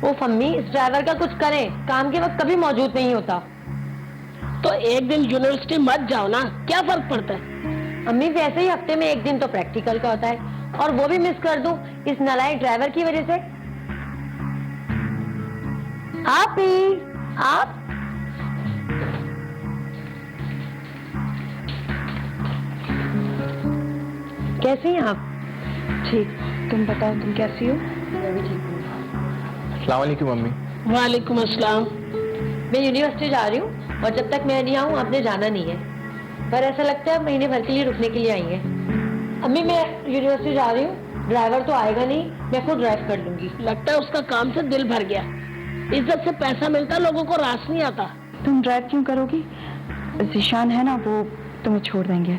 वो अम्मी, इस ड्राइवर का कुछ करें, काम के वक्त कभी मौजूद नहीं होता। तो एक दिन यूनिवर्सिटी मत जाओ ना, क्या फर्क पड़ता है? अम्मी वैसे ही हफ्ते में एक दिन तो प्रैक्टिकल का होता है, और वो भी मिस कर दूं इस नालायक ड्राइवर की वजह से। आप ही, आप कैसी हैं आप? ठीक, तुम बताओ तुम कैसी हो? मैं भी ठीक हूँ। अस्सलाम वालेकुम मम्मी। वालेकुम अस्सलाम। मैं यूनिवर्सिटी जा रही हूँ, और जब तक मैं नहीं आऊँ आपने जाना नहीं है। पर ऐसा लगता है महीने भर के लिए रुकने के लिए आई हैं। अम्मी मैं यूनिवर्सिटी जा रही हूँ, ड्राइवर तो आएगा नहीं, मैं खुद ड्राइव कर लूंगी। लगता है उसका काम से दिल भर गया। इज्जत से पैसा मिलता, लोगों को रास नहीं आता। तुम ड्राइव क्यों करोगी? ज़ीशान है ना, वो तुम्हें छोड़ देंगे।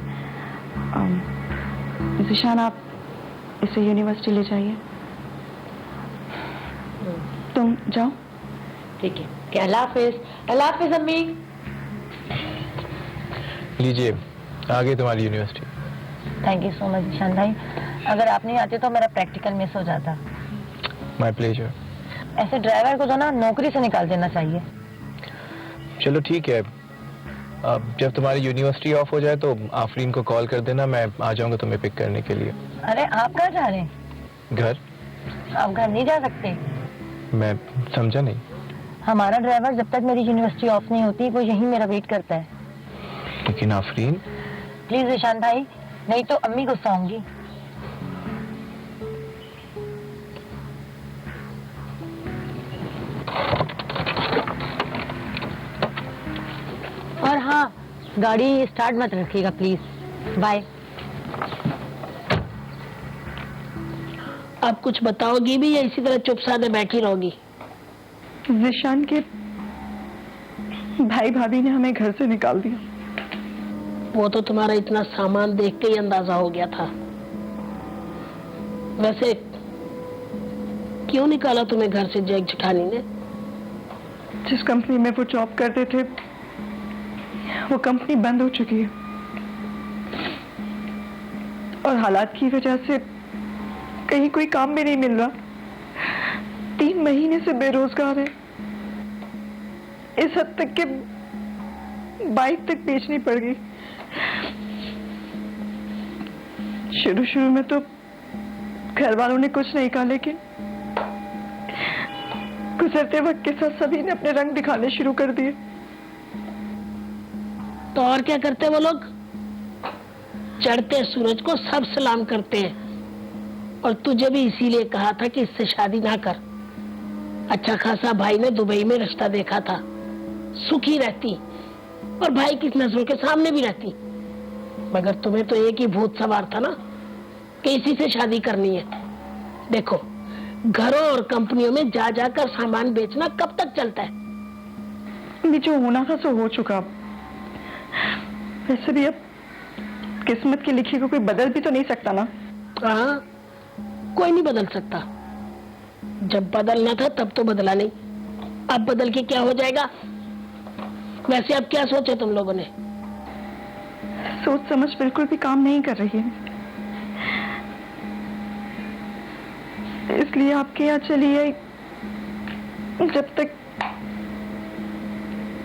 ज़ीशान आप इसे यूनिवर्सिटी ले जाइए। तुम जाओ। ठीक है, क्या अल्लाह हाफिज। अल्लाह हाफिज अम्मी। लीजिए, आ गई तुम्हारी university. Thank you so much Ishan भाई, अगर आप नहीं आते तो मेरा प्रैक्टिकल मिस हो जाता। My pleasure. ऐसे ड्राइवर को तो ना नौकरी से निकाल देना चाहिए। चलो ठीक है, अब जब तुम्हारी यूनिवर्सिटी ऑफ हो जाए तो आफरीन को कॉल कर देना, मैं आ जाऊंगा तुम्हें पिक करने के लिए। अरे आप कहाँ जा रहे हैं? घर? आप घर नहीं जा सकते। मैं समझा नहीं। हमारा ड्राइवर जब तक मेरी यूनिवर्सिटी ऑफ नहीं होती वो यहीं मेरा वेट करता है। लेकिन आफरीन। प्लीज ईशान भाई, नहीं तो अम्मी गुस्सा होंगी। और हाँ, गाड़ी स्टार्ट मत रखिएगा प्लीज। बाय। अब कुछ बताओगी भी या इसी तरह चुप साधे बैठी रहोगी? ज़ीशान के भाई भाभी ने हमें घर से निकाल दिया। वो तो तुम्हारा इतना सामान देख के ही अंदाजा हो गया था। वैसे क्यों निकाला तुम्हें घर से जैक जेठानी ने? जिस कंपनी में वो जॉब करते थे वो कंपनी बंद हो चुकी है, और हालात की वजह से कहीं कोई काम भी नहीं मिल रहा। 3 महीने से बेरोजगार है। इस हद तक कि बाइक तक बेचनी पड़ गई। शुरू में तो घर वालों ने कुछ नहीं कहा, लेकिन गुजरते वक्त के साथ सभी ने अपने रंग दिखाने शुरू कर दिए। तो और क्या करते वो लोग? चढ़ते सूरज को सब सलाम करते हैं। और तुझे भी इसीलिए कहा था कि इससे शादी ना कर। अच्छा खासा भाई ने दुबई में रिश्ता देखा था, सुखी रहती और भाई की नजरों के सामने भी रहती। मगर तुम्हें तो एक ही भूत सवार था ना कि इसी से शादी करनी है। देखो, घरों और कंपनियों में जा जाकर सामान बेचना कब तक चलता है? जो होना था सो हो चुका। वैसे भी अब किस्मत की लिखी को कोई बदल भी तो नहीं सकता ना। हाँ, कोई नहीं बदल सकता। जब बदलना था तब तो बदला नहीं, अब बदल के क्या हो जाएगा? वैसे अब क्या सोचे तुम लोगों ने? सोच समझ बिल्कुल भी काम नहीं कर रही है, इसलिए आपके यहाँ चली आई जब तक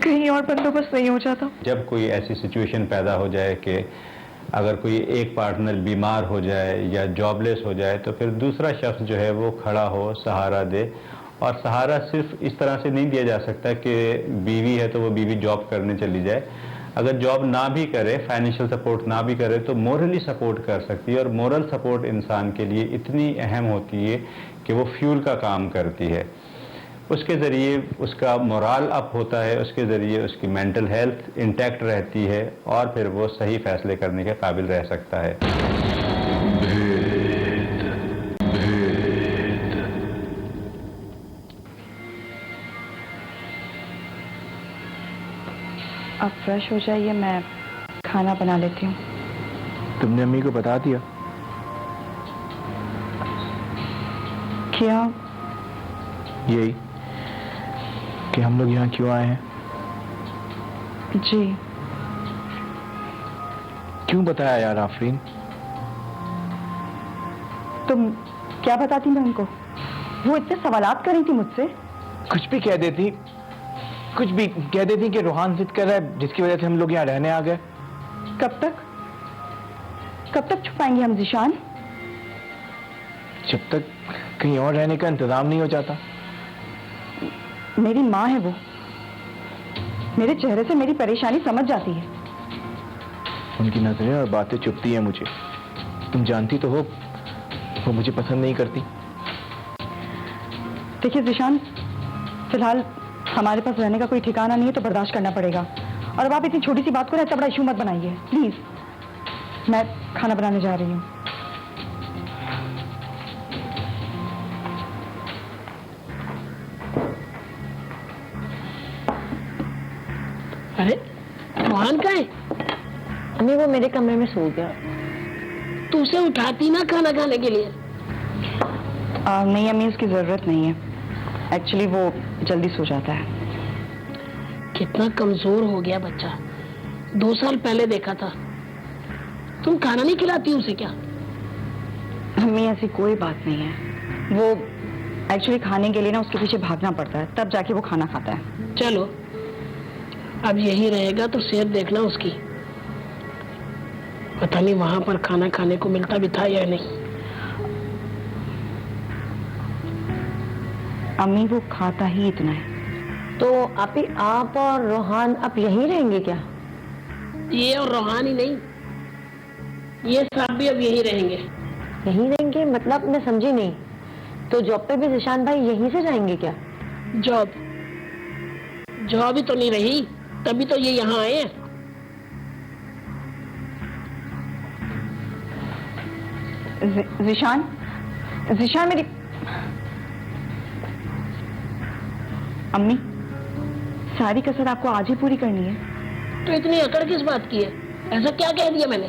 कहीं और बंदोबस्त नहीं हो जाता। जब कोई ऐसी सिचुएशन पैदा हो जाए कि अगर कोई एक पार्टनर बीमार हो जाए या जॉबलेस हो जाए, तो फिर दूसरा शख्स जो है वो खड़ा हो, सहारा दे। और सहारा सिर्फ इस तरह से नहीं दिया जा सकता कि बीवी है तो वो बीवी जॉब करने चली जाए। अगर जॉब ना भी करे, फाइनेंशियल सपोर्ट ना भी करे, तो मोरली सपोर्ट कर सकती है। और मोरल सपोर्ट इंसान के लिए इतनी अहम होती है कि वो फ्यूल का काम करती है। उसके ज़रिए उसका मोरल अप होता है, उसके ज़रिए उसकी मेंटल हेल्थ इंटैक्ट रहती है, और फिर वो सही फैसले करने के काबिल रह सकता है। आप फ्रेश हो जाइए, मैं खाना बना लेती हूँ। तुमने अम्मी को बता दिया? क्या? यही कि हम लोग यहाँ क्यों आए हैं? जी। क्यों बताया यार आफरीन? तुम क्या बताती मैं उनको? वो इतने सवालात कर रही थी मुझसे। कुछ भी कह देती, कुछ भी कह देती कि रोहान जिद कर रहा है जिसकी वजह से हम लोग यहाँ रहने आ गए। कब तक छुपाएंगे हम ज़ीशान? जब तक कहीं और रहने का इंतजाम नहीं हो जाता। मेरी माँ है वो, मेरे चेहरे से मेरी परेशानी समझ जाती है। उनकी नजरें और बातें चुभती हैं मुझे। तुम जानती तो हो वो मुझे पसंद नहीं करती। देखिए ज़ीशान, फिलहाल हमारे पास रहने का कोई ठिकाना नहीं है तो बर्दाश्त करना पड़ेगा। और अब आप इतनी छोटी सी बात को इतना बड़ा इशू मत बनाइए प्लीज। मैं खाना बनाने जा रही हूँ। अरे रोहान कहाँ है? अम्मी वो मेरे कमरे में सो गया। तू उसे उठाती ना खाना खाने के लिए? नहीं अम्मी, उसकी जरूरत नहीं है। एक्चुअली वो जल्दी सो जाता है। कितना कमजोर हो गया बच्चा। 2 साल पहले देखा था। तुम खाना नहीं खिलाती उसे क्या? अम्मी ऐसी कोई बात नहीं है। वो एक्चुअली खाने के लिए ना उसके पीछे भागना पड़ता है, तब जाके वो खाना खाता है। चलो अब यही रहेगा तो सेहत देखना उसकी। पता नहीं वहां पर खाना खाने को मिलता भी था या नहीं। अम्मी वो खाता ही इतना है। तो आप और रोहान अब यहीं रहेंगे क्या? ये और रोहान ही नहीं, ये सब भी अब यहीं रहेंगे। यहीं रहेंगे मतलब मैं समझी नहीं। तो जॉब पे भी ज़ीशान भाई यहीं से जाएंगे क्या? जॉब ही तो नहीं रही, तभी तो ये यहाँ आए हैं। ज़ीशान मेरी अम्मी, सारी कसर आपको आज ही पूरी करनी है। तो इतनी अकड़ किस बात की है? ऐसा क्या कह दिया मैंने?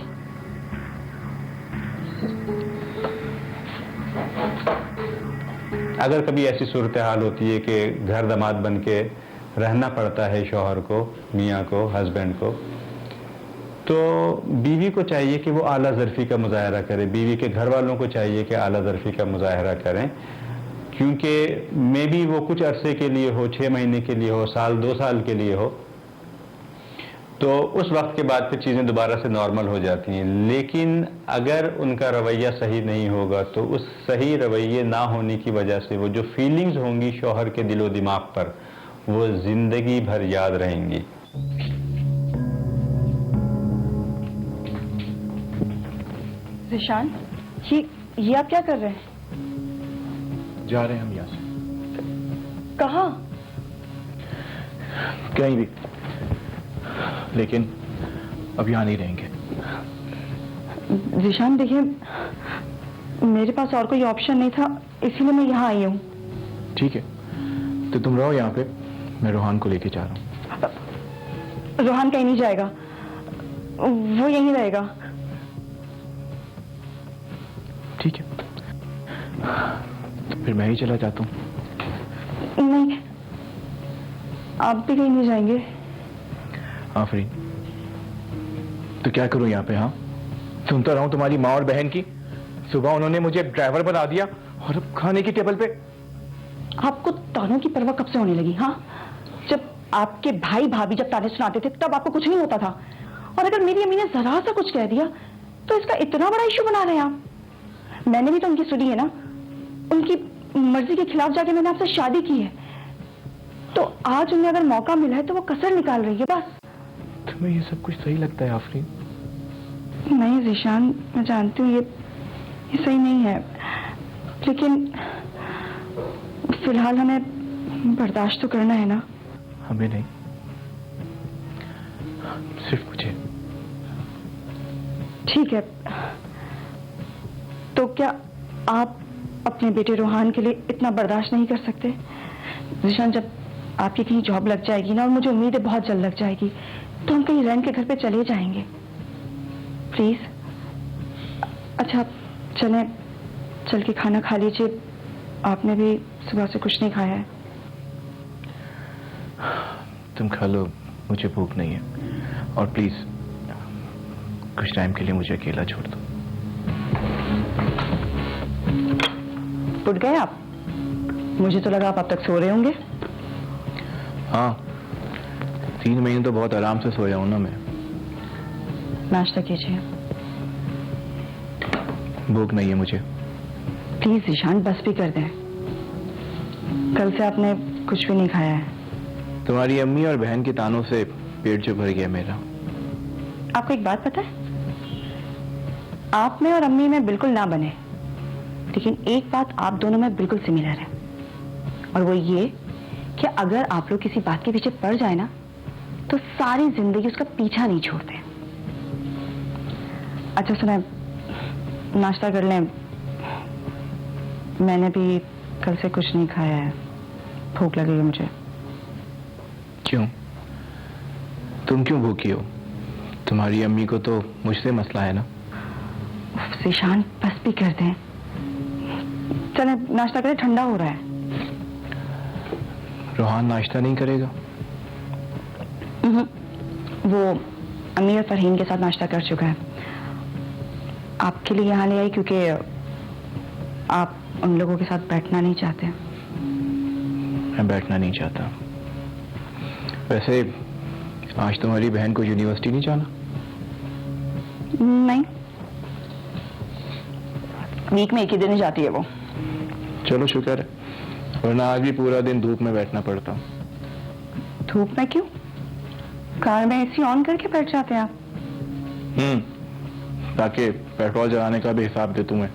अगर कभी ऐसी सूरत हाल होती है कि घर दामाद बन के रहना पड़ता है शौहर को, मियाँ को, हस्बैंड को, तो बीवी को चाहिए कि वो आला ज़र्फ़ी का मुज़ाहरा करे। बीवी के घर वालों को चाहिए कि आला ज़र्फ़ी का मुज़ाहरा करें, क्योंकि मे भी वो कुछ अरसे के लिए हो, 6 महीने के लिए हो, साल 2 साल के लिए हो, तो उस वक्त के बाद फिर चीज़ें दोबारा से नॉर्मल हो जाती हैं। लेकिन अगर उनका रवैया सही नहीं होगा तो उस सही रवैये ना होने की वजह से वो जो फीलिंग्स होंगी शौहर के दिलो दिमाग पर, वो ज़िंदगी भर याद रहेंगी। ज़ीशान, ये आप क्या कर रहे हैं? जा रहे हैं हम यहाँ से। कहाँ? कहीं भी, लेकिन अब यहाँ नहीं रहेंगे। ज़ीशान देखिए, मेरे पास और कोई ऑप्शन नहीं था, इसीलिए मैं यहाँ आई हूँ। ठीक है, तो तुम रहो यहाँ पे, मैं रोहान को लेके जा रहा हूँ। रोहान कहीं नहीं जाएगा, वो यहीं रहेगा। ठीक है, तो फिर मैं ही चला जाता हूँ। नहीं, आप भी कहीं नहीं जाएंगे। आफरीन, तो क्या करूं यहाँ पे? हाँ, सुनता रहूं तुम्हारी माँ और बहन की। सुबह उन्होंने मुझे ड्राइवर बना दिया और अब खाने की टेबल पे। आपको तानों की परवाह कब से होने लगी? हाँ, जब आपके भाई भाभी जब ताने सुनाते थे तब आपको कुछ नहीं होता था, और अगर मेरी अम्मी ने जरा सा कुछ कह दिया तो इसका इतना बड़ा इशू बना रहे हैं आप। मैंने भी तो उनकी सुनी है ना, उनकी मर्जी के खिलाफ जाके मैंने आपसे शादी की है, तो आज उन्हें अगर मौका मिला है तो वो कसर निकाल रही है बस। तुम्हें ये सब कुछ सही लगता है आफरीन? नहीं ज़ीशान, मैं जानती हूँ ये सही नहीं है, लेकिन फिलहाल हमें बर्दाश्त तो करना है ना। हमें नहीं, सिर्फ मुझे। ठीक है, तो क्या आप अपने बेटे रोहान के लिए इतना बर्दाश्त नहीं कर सकते? ज़ीशान, जब आपकी कहीं जॉब लग जाएगी ना, और मुझे उम्मीद है बहुत जल्द लग जाएगी, तो हम कहीं रेंट के घर पे चले जाएंगे, प्लीज। अच्छा चलें, चल के खाना खा लीजिए, आपने भी सुबह से कुछ नहीं खाया है। तुम खा लो, मुझे भूख नहीं है, और प्लीज कुछ टाइम के लिए मुझे अकेला छोड़ दो। उठ गए आप? मुझे तो लगा आप अब तक सो रहे होंगे। हाँ, 3 महीने तो बहुत आराम से सोया हूं ना मैं। नाश्ता कीजिए। भूख नहीं है मुझे। प्लीज ईशान, बस भी कर दें। कल से आपने कुछ भी नहीं खाया है। तुम्हारी अम्मी और बहन के तानों से पेट जो भर गया मेरा। आपको एक बात पता है, आप में और अम्मी में बिल्कुल ना बने, लेकिन एक बात आप दोनों में बिल्कुल सिमिलर है, और वो ये कि अगर आप लोग किसी बात के पीछे पड़ जाए ना, तो सारी जिंदगी उसका पीछा नहीं छोड़ते। अच्छा सुना, नाश्ता कर लें। मैंने भी कल से कुछ नहीं खाया है, भूख लगेगी मुझे। क्यों? तुम क्यों भूखी हो? तुम्हारी अम्मी को तो मुझसे मसला है ना। ईशान, बस भी कर दें। चलें नाश्ता करें, ठंडा हो रहा है। रोहान नाश्ता नहीं करेगा? वो अम्मी और फरहीन के साथ नाश्ता कर चुका है। आपके लिए यहाँ ले आई क्योंकि आप उन लोगों के साथ बैठना नहीं चाहते। मैं बैठना नहीं चाहता। वैसे आज तुम्हारी बहन को यूनिवर्सिटी नहीं जाना? नहीं, वीक में एक ही दिन ही जाती है वो। चलो शुक्र है, वरना आज भी पूरा दिन धूप में बैठना पड़ता। धूप में क्यों? कार में एसी ऑन करके बैठ जाते हैं आप। ताकि पेट्रोल जलाने का भी हिसाब दे तुम्हें।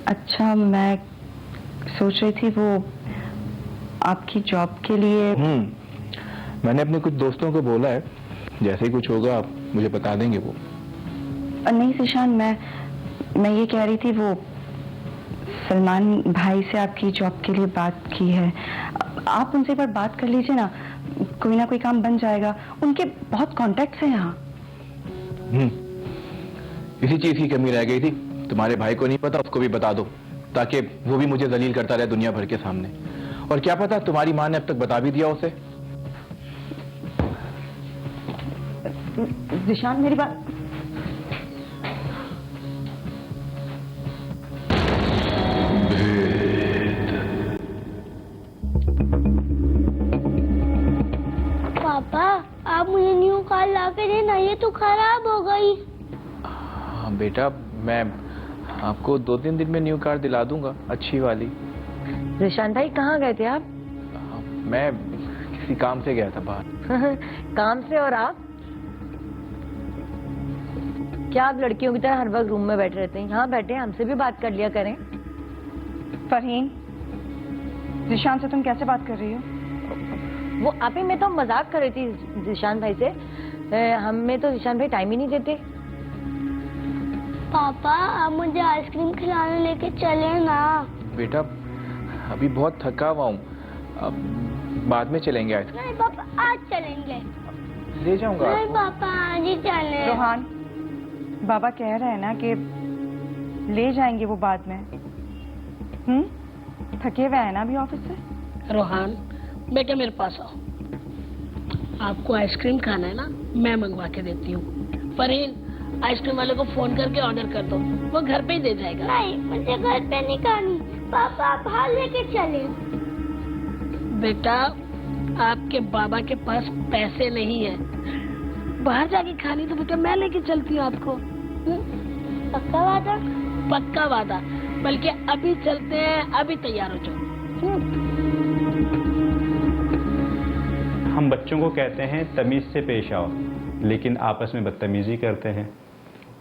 अच्छा, मैं सोच रही थी वो आपकी जॉब के लिए। मैंने अपने कुछ दोस्तों को बोला है, जैसे ही कुछ होगा आप मुझे बता देंगे वो। नहीं ईशान, मैं ये कह रही थी, वो सलमान भाई से आपकी जॉब के लिए बात की है। आप उनसे एक बार बात कर लीजिए ना, कोई ना कोई काम बन जाएगा। उनके बहुत कॉन्टेक्ट्स हैं यहाँ। इसी चीज की कमी रह गई थी। तुम्हारे भाई को नहीं पता, उसको भी बता दो, ताकि वो भी मुझे जलील करता रहे दुनिया भर के सामने। और क्या पता तुम्हारी माँ ने अब तक बता भी दिया उसे। जिशान, मेरी बात। पापा, आप मुझे न्यू कार ला के देना, ये तो खराब हो गई। हाँ बेटा, मैं आपको 2-3 दिन में न्यू कार दिला दूंगा, अच्छी वाली। रिशान भाई, कहाँ गए थे आप? मैं किसी काम से गया था बाहर। काम से? और आप? क्या आप लड़कियों की तरह हर वक्त रूम में बैठे रहते हैं? यहाँ बैठे, हमसे भी बात कर लिया करें। फरहीन, जिशान से तुम कैसे बात कर रही हो? वो आप ही, मैं तो मजाक कर रही थी जिशान भाई से। हमें तो जिशान भाई टाइम ही नहीं देते। पापा, आप मुझे आइसक्रीम खिलाने लेके चले ना। बेटा अभी बहुत थका हुआ हूँ, अब बाद में चलेंगे। आइसक्रीम नहीं पापा, आज चलेंगे। ले जाऊंगा। नहीं पापा, आज ही चले। रोहान, बाबा कह रहे हैं ना कि ले जाएंगे वो बाद में। थके हुए हैं ना अभी ऑफिस से। रोहान, बेटा मेरे पास आओ। आपको आइसक्रीम खाना है ना, मैं मंगवा के देती हूँ। फरहीन, आइसक्रीम वाले को फोन करके ऑर्डर कर दो, वो घर पे ही दे जाएगा। नहीं, मुझे घर पे नहीं खानी। पापा, आप बाहर लेके चले। बेटा, आपके बाबा के पास पैसे नहीं है, बाहर जाके खानी तो बेटा मैं लेके चलती हूँ आपको। पक्का वादा? पक्का वादा। बल्कि अभी चलते हैं, अभी तैयार हो जाओ। हम बच्चों को कहते हैं तमीज से पेश आओ, लेकिन आपस में बदतमीजी करते हैं।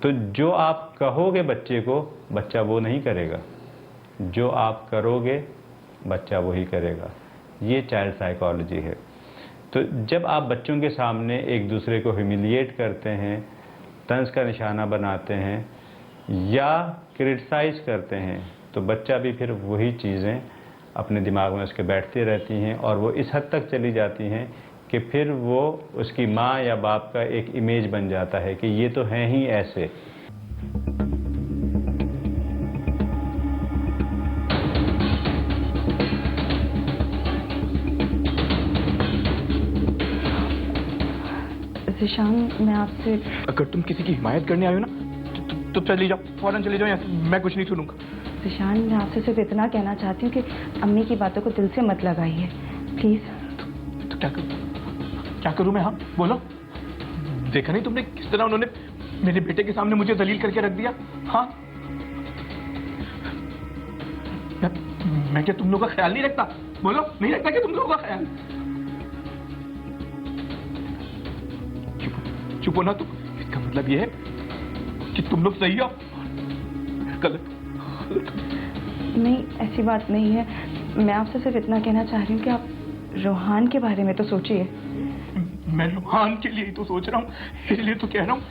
तो जो आप कहोगे बच्चे को, बच्चा वो नहीं करेगा। जो आप करोगे, बच्चा वही करेगा। ये चाइल्ड साइकोलॉजी है। तो जब आप बच्चों के सामने एक दूसरे को ह्यूमिलिएट करते हैं, तंज का निशाना बनाते हैं या क्रिटिसाइज करते हैं, तो बच्चा भी फिर वही चीज़ें अपने दिमाग में उसके बैठती रहती हैं, और वो इस हद तक चली जाती हैं कि फिर वो उसकी माँ या बाप का एक इमेज बन जाता है कि ये तो हैं ही ऐसे। जिशान, मैं आपसे। अगर तुम किसी की हिमायत करने आए हो ना, तो चली जाओ, फौरन चली जाओ यहाँ से। मैं कुछ नहीं सुनूंगा। जिशान, मैं आपसे सिर्फ इतना कहना चाहती हूँ कि अम्मी की बातों को दिल से मत लगाइए प्लीज। तो क्या करूं मैं? हाँ बोलो। देखा नहीं तुमने किस तरह उन्होंने मेरे बेटे के सामने मुझे दलील करके रख दिया? हाँ, मैं क्या तुम लोगों का ख्याल नहीं रखता? बोलो, नहीं रखता क्या तुम लोगों का ख्याल? चुप हो ना तुम। इसका मतलब ये है कि तुम लोग सही हो, गलत। नहीं, ऐसी बात नहीं है। मैं आपसे सिर्फ इतना कहना चाह रही हूँ कि आप रोहान के बारे में तो सोचिए। मैं रोहान के लिए ही तो सोच रहा हूँ, इसलिए तो कह रहा हूँ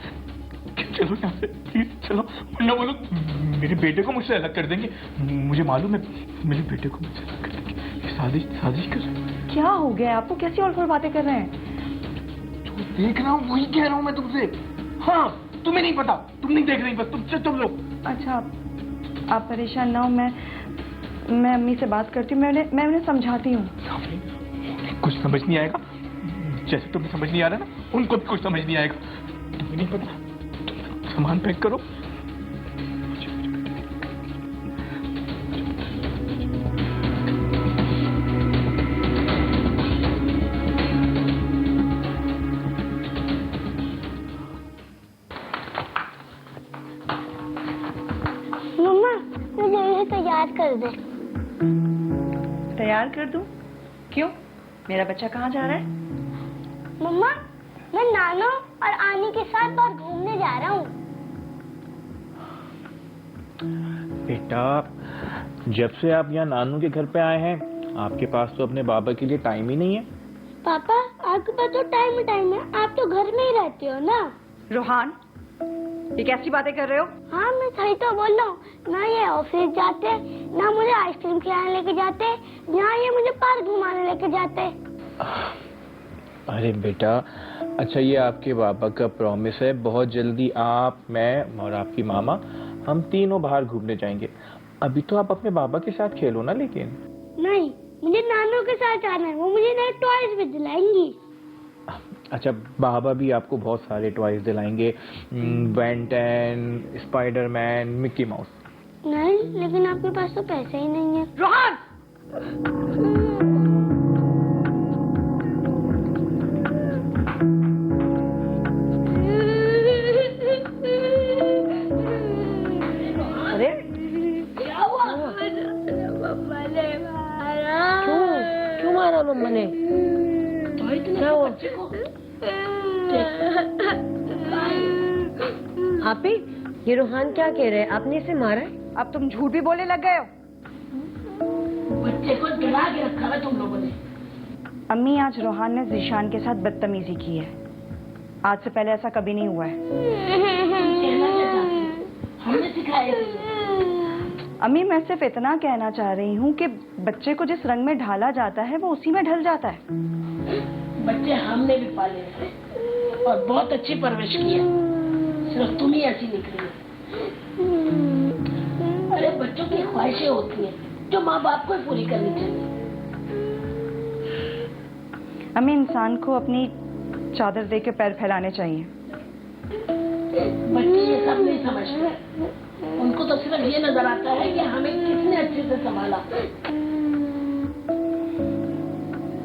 कि चलो यहाँ से प्लीज चलो, वरना वो लोग मेरे बेटे को मुझसे अलग कर देंगे। मुझे मालूम है मेरे बेटे को मुझसे अलग कर देंगे। ये साजिश कर रहे हैं। क्या हो गया आपको? कैसी और बातें कर रहे हैं? जो देख रहा हूँ वही कह रहा हूँ मैं तुमसे। हाँ, तुम्हें नहीं पता, तुम नहीं देख रही, बस तुम लोग। अच्छा, आप परेशान ना हो, मैं अम्मी से बात करती हूँ, मैं उन्हें समझाती हूँ। कुछ समझ नहीं आएगा, जैसे तुम्हें समझ नहीं आ रहा ना, उनको भी कुछ समझ नहीं आएगा। तुम्हें नहीं पता, तुम सामान पैक करो। मम्मा, मुझे इसे तैयार कर दे। तैयार कर दूं? क्यों? मेरा बच्चा कहाँ जा रहा है? मम्मा, मैं नाना और आनी के साथ बाहर घूमने जा रहा हूँ। बेटा, जब से आप यहाँ नानू के घर पे आए हैं, आपके पास तो अपने बाबा के लिए टाइम ही नहीं है। पापा, आपके पास तो टाइम है, आप तो घर में ही रहते हो ना। रोहान, ये कैसी बातें कर रहे हो? हाँ, मैं सही तो बोल रहा हूँ। ना ये ऑफिस जाते, ना मुझे आइसक्रीम खिलाने लेके जाते, ना ये मुझे पार्क घुमाने लेके जाते। अरे बेटा, अच्छा ये आपके बाबा का प्रॉमिस है, बहुत जल्दी आप, मैं और आपकी मामा, हम तीनों बाहर घूमने जाएंगे। अभी तो आप अपने बाबा के साथ खेलो ना। लेकिन नहीं, मुझे नानू के साथ जाना है, वो मुझे नए टॉयज भी दिलाएंगी। अच्छा, बाबा भी आपको बहुत सारे टॉयज दिलाएंगे, बेन 10, स्पाइडरमैन, मिक्की माउस। नहीं, लेकिन आपके पास तो पैसे ही नहीं है। रोहान! अरे क्या हुआ? मम्मा ने मारा। क्यों मारा मम्मा ने? तो इतने क्या हुआ? बच्चे को आप ही, ये रोहान क्या कह रहे हैं? आपने इसे मारा है? अब तुम झूठ भी बोलने लग गए हो। बच्चे को डरा के रखा है तुम लोगों ने। अम्मी, आज रोहान ने जिशान के साथ बदतमीजी की है। आज से पहले ऐसा कभी नहीं हुआ है। कहना क्या चाहती हो? हमने सिखाया है। अम्मी, मैं सिर्फ इतना कहना चाह रही हूँ कि बच्चे को जिस रंग में ढाला जाता है वो उसी में ढल जाता है। बच्चे हमने भी पाले हैं और बहुत अच्छी परवरिश की है, सिर्फ तुम ही ऐसी निकली हो। अरे बच्चों की ख्वाहिशें होती हैं जो माँ बाप को ही पूरी करनी चाहिए। अम्मी, इंसान को अपनी चादर दे के पैर फैलाने चाहिए। बच्चे ये सब नहीं समझते, उनको तो सिर्फ ये नजर आता है कि हमें किसने अच्छे से संभाला।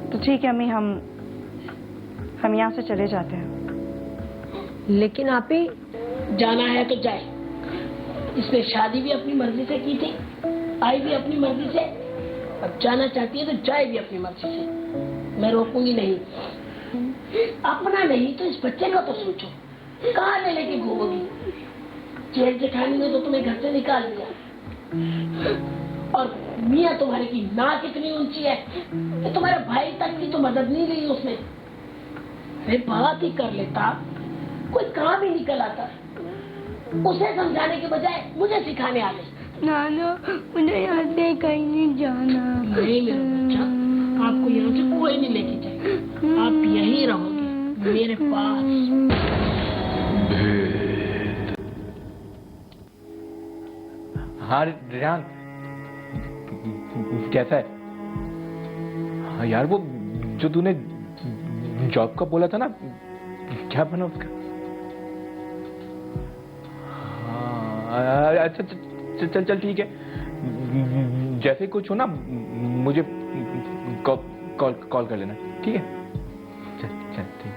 तो ठीक है अम्मी, हम यहाँ से चले जाते हैं। लेकिन आप ही, जाना है तो जाए। इसने शादी भी अपनी मर्जी से की थी, आई भी अपनी मर्जी से, अब जाना चाहती है तो जाए भी अपनी मर्जी से। मैं रोकूंगी नहीं। अपना नहीं तो इस बच्चे का तो सोचो, कहाँ ले लेके घूमोगी? जेठ जेठानी ने तो तुम्हें घर से निकाल दिया, और मियाँ तुम्हारे की नाक इतनी ऊंची है कि तुम्हारे भाई तक की तो मदद नहीं ली उसने। अरे बात ही कर लेता, कोई काम ही निकल आता। उसे समझाने के बजाय मुझे सिखाने आ गई। नाना, मुझे यहाँ से कहीं नहीं जाना। नहीं मेरा बच्चा, आपको यहाँ से कोई नहीं लेके जाएगा, आप यहीं रहोगे मेरे पास। हाँ रियान, कैसा है? हाँ यार, वो जो तूने जॉब का बोला था ना, क्या बना उसका? हाँ अच्छा, चल ठीक है, जैसे कुछ हो ना मुझे कॉल कर लेना, ठीक है? चल चल ठीक।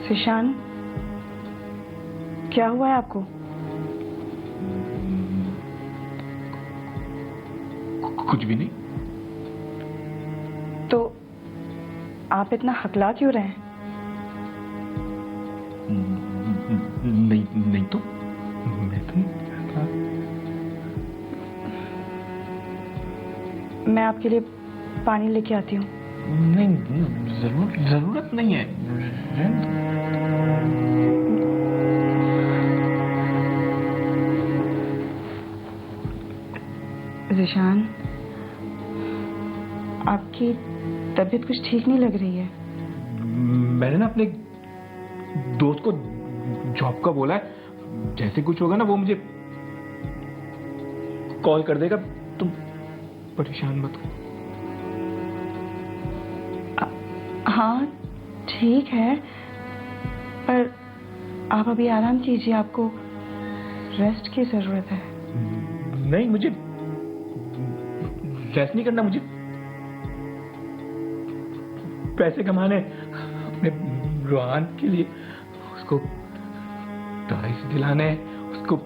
सुशांत, क्या हुआ है आपको? कुछ भी नहीं। तो आप इतना हकला क्यों रहे हैं? नहीं नहीं तो मैं तो मैं आपके लिए पानी लेके आती हूँ। नहीं, जरूरत नहीं है। ज़ीशान, आपकी तबीयत कुछ ठीक नहीं लग रही है। मैंने ना अपने दोस्त को जॉब का बोला है, जैसे कुछ होगा ना वो मुझे कॉल कर देगा, तुम परेशान मत हो। हाँ ठीक है, पर आप अभी आराम कीजिए, आपको रेस्ट की जरूरत है। नहीं, मुझे रेस्ट नहीं करना, मुझे पैसे कमाने अपने रोहान के लिए, उसको टॉयज दिलाने, उसको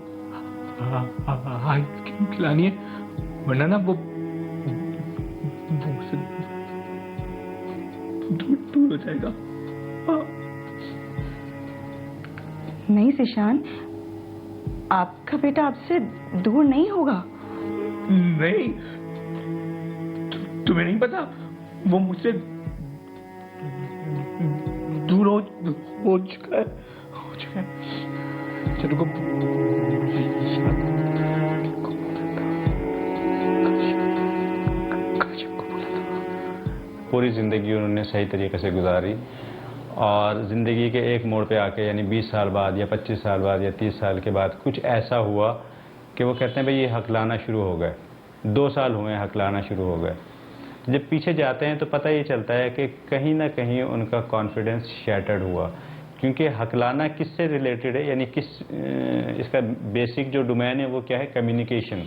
आइसक्रीम खिलानी है, वरना ना वो मुझसे दूर हो जाएगा। नहीं ज़ीशान, आपका बेटा आपसे दूर नहीं होगा। नहीं, तुम्हें नहीं पता, वो मुझसे दूर हो चुका है, चलो को पूरी ज़िंदगी उन्होंने सही तरीके से गुजारी और ज़िंदगी के एक मोड़ पे आके, यानी 20 साल बाद या 25 साल बाद या 30 साल के बाद कुछ ऐसा हुआ कि वो कहते हैं भाई ये हकलाना शुरू हो गए। 2 साल हुए हकलाना शुरू हो गए। जब पीछे जाते हैं तो पता ये चलता है कि कहीं ना कहीं उनका कॉन्फिडेंस शैटर्ड हुआ, क्योंकि हकलाना किससे रिलेटेड है, यानी इसका बेसिक जो डोमेन है वो क्या है, कम्युनिकेशन।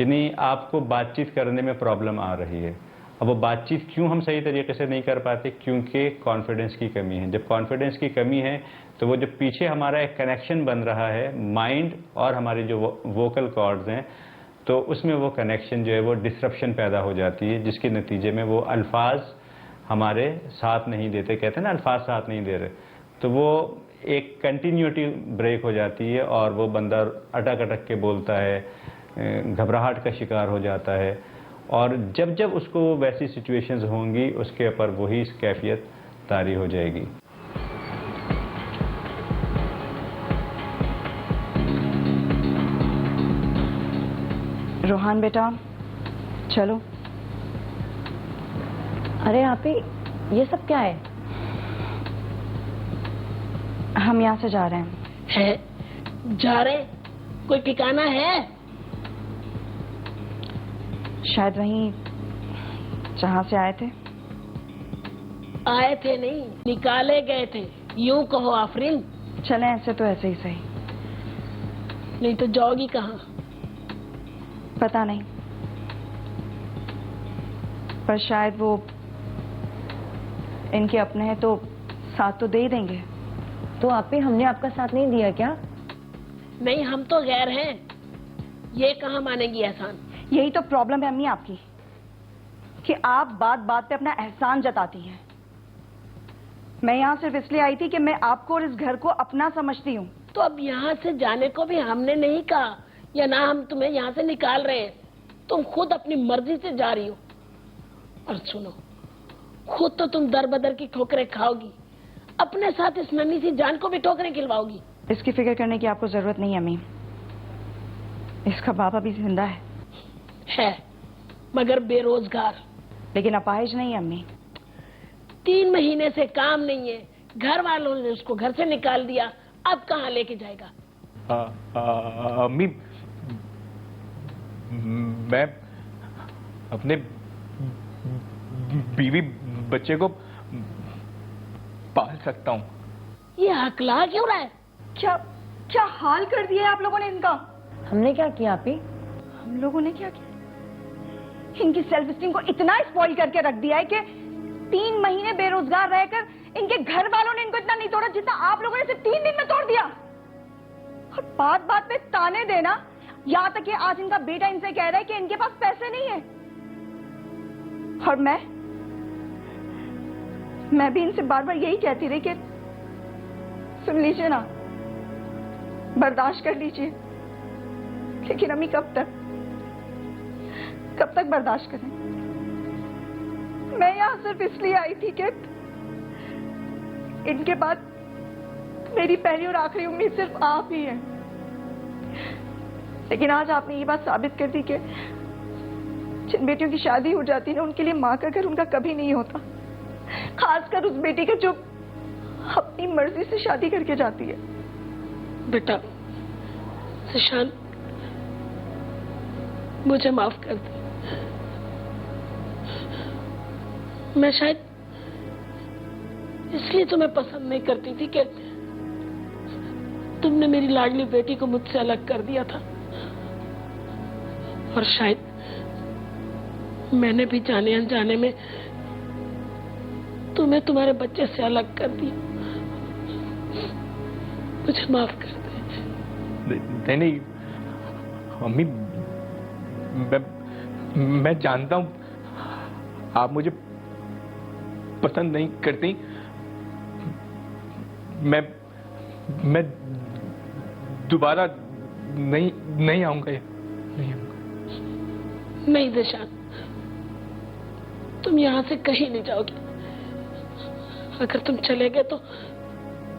यानी आपको बातचीत करने में प्रॉब्लम आ रही है। अब वो बातचीत क्यों हम सही तरीके से नहीं कर पाते, क्योंकि कॉन्फिडेंस की कमी है। जब कॉन्फिडेंस की कमी है तो वो जो पीछे हमारा एक कनेक्शन बन रहा है माइंड और हमारे जो वोकल कॉर्ड्स हैं, तो उसमें वो कनेक्शन जो है वो डिस्ट्रप्शन पैदा हो जाती है, जिसके नतीजे में वो अल्फाज हमारे साथ नहीं देते। कहते हैं ना अल्फाज साथ नहीं दे रहे, तो वो एक कंटिन्यूटी ब्रेक हो जाती है और वो बंदा अटक अटक के बोलता है, घबराहट का शिकार हो जाता है। और जब जब उसको वैसी सिचुएशंस होंगी उसके ऊपर वही कैफियत तारी हो जाएगी। रोहान बेटा, चलो। अरे आपी, ये सब क्या है? हम यहाँ से जा रहे हैं। है जा रहे? कोई ठिकाना है? शायद वहीं जहाँ से आए थे। आए थे नहीं, निकाले गए थे, यूं कहो आफरीन। चलें, ऐसे तो ऐसे ही सही। नहीं तो जाओगी कहाँ? पता नहीं, पर शायद वो इनके अपने हैं तो साथ तो दे ही देंगे। तो आपी, हमने आपका साथ नहीं दिया क्या? नहीं, हम तो गैर हैं, ये कहाँ मानेगी एहसान? यही तो प्रॉब्लम है अम्मी आपकी, कि आप बात बात पे अपना एहसान जताती हैं। मैं यहाँ सिर्फ इसलिए आई थी कि मैं आपको और इस घर को अपना समझती हूँ। तो अब यहाँ से जाने को भी हमने नहीं कहा, या ना हम तुम्हें यहाँ से निकाल रहे हैं, तुम खुद अपनी मर्जी से जा रही हो। और सुनो, खुद तो तुम दर बदर की ठोकरें खाओगी, अपने साथ इस नन्ही सी जान को भी ठोकरें खिलवाओगी। इसकी फिक्र करने की आपको जरूरत नहीं है अम्मी, इसका बाप अभी जिंदा है, मगर बेरोजगार। लेकिन अपाहिज नहीं है अम्मी। 3 महीने से काम नहीं है, घर वालों ने उसको घर से निकाल दिया, अब कहाँ लेके जाएगा? अम्मी, मैं अपने बीवी बच्चे को पाल सकता हूँ। ये हकला क्यों रहा है? क्या क्या हाल कर दिया है आप लोगों ने इनका? हमने क्या किया आपी? हम लोगों ने क्या किया? इनकी सेल्फ एस्टीम को इतना स्पॉइल करके रख दिया है कि 3 महीने बेरोजगार रहकर इनके घर वालों ने इनको इतना नहीं तोड़ा जितना आप लोगों ने सिर्फ 3 दिन में तोड़ दिया। और बात बात पे ताने देना, यहां तक कि आज इनका बेटा इनसे कह रहा है कि इनके पास पैसे नहीं है। और मैं भी इनसे बार बार यही कहती रही कि सुन लीजिए ना, बर्दाश्त कर लीजिए। लेकिन अम्मी कब तक बर्दाश्त करें? मैं यहां सिर्फ इसलिए आई थी कि इनके बाद मेरी पहली और आखिरी उम्मीद सिर्फ आप ही है। लेकिन आज आपने ये बात साबित कर दी कि जिन बेटियों की शादी हो जाती है ना, उनके लिए माँ का घर उनका कभी नहीं होता। खासकर उस बेटी का जो अपनी मर्जी से शादी करके जाती है। बेटा ज़ीशान, मुझे माफ कर दे। मैं शायद इसलिए तुम्हें पसंद नहीं करती थी कि तुमने मेरी लाडली बेटी को मुझसे अलग कर दिया था, और शायद मैंने भी जाने अनजाने में तुम्हें तुम्हारे बच्चे से अलग कर दिया। मुझे माफ कर दे। नहीं अम्मी, मैं जानता हूं आप मुझे पसंद नहीं करती। मैं दोबारा नहीं आऊंगा। नहीं ज़ीशान, तुम यहां से कहीं नहीं जाओगे। अगर तुम चले गए तो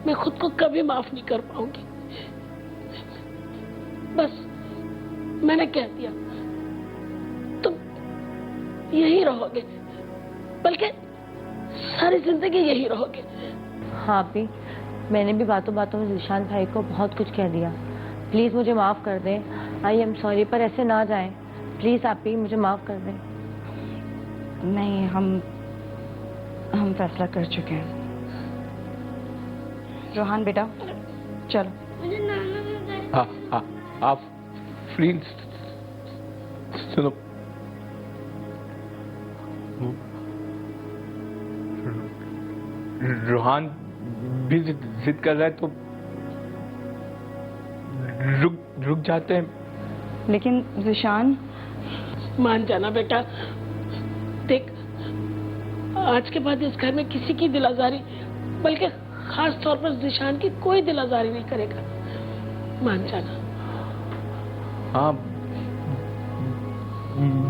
मैं खुद को कभी माफ नहीं कर पाऊंगी। बस मैंने कह दिया, तुम यही रहोगे, बल्कि सारी जिंदगी यही रहोगे। हाँ आपी, मैंने भी बातों बातों में ज़ीशान भाई को बहुत कुछ कह दिया। प्लीज मुझे माफ कर दें। आई एम सॉरी, पर ऐसे ना जाएं। प्लीज आपी, मुझे माफ कर दें। नहीं, हम फैसला कर चुके हैं। रोहान बेटा चलो। मुझे नाना का घर आप प्लीज सुनो। रोहान भी जिद कर रहा है तो रुक जाते हैं। लेकिन ज़ीशान, मान जाना बेटा, देख आज के बाद इस घर में किसी की दिल आजारी, बल्कि खास तौर पर ज़ीशान की कोई दिल आजारी नहीं करेगा। मान जाना। हाँ,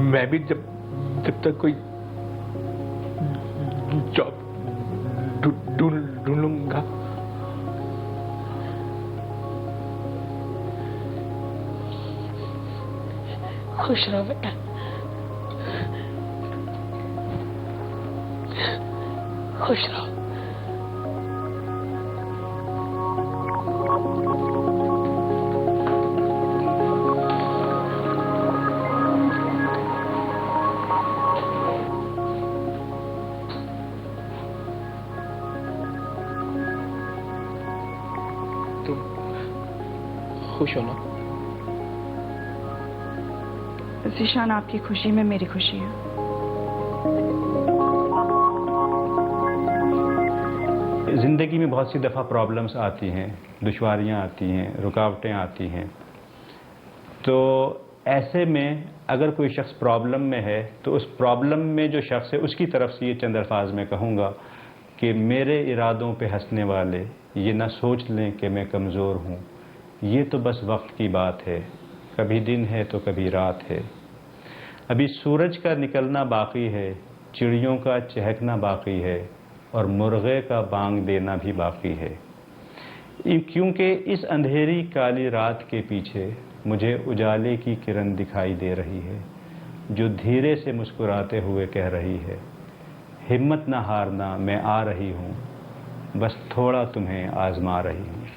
मैं भी जब तक कोई जॉब ढूंढ लूंगा। खुश रहो बेटा, खुश रहो। तुम खुश हो ना? ज़ीशान, आपकी खुशी में मेरी खुशी है। ज़िंदगी में बहुत सी दफ़ा प्रॉब्लम्स आती हैं, दुश्वारियाँ आती हैं, रुकावटें आती हैं। तो ऐसे में अगर कोई शख्स प्रॉब्लम में है तो उस प्रॉब्लम में जो शख्स है उसकी तरफ से ये चंद अल्फाज में कहूँगा कि मेरे इरादों पे हंसने वाले ये ना सोच लें कि मैं कमज़ोर हूँ। ये तो बस वक्त की बात है, कभी दिन है तो कभी रात है। अभी सूरज का निकलना बाकी है, चिड़ियों का चहकना बाकी है, और मुर्गे का बांग देना भी बाकी है। क्योंकि इस अंधेरी काली रात के पीछे मुझे उजाले की किरण दिखाई दे रही है, जो धीरे से मुस्कुराते हुए कह रही है, हिम्मत ना हारना, मैं आ रही हूँ, बस थोड़ा तुम्हें आजमा रही हूँ।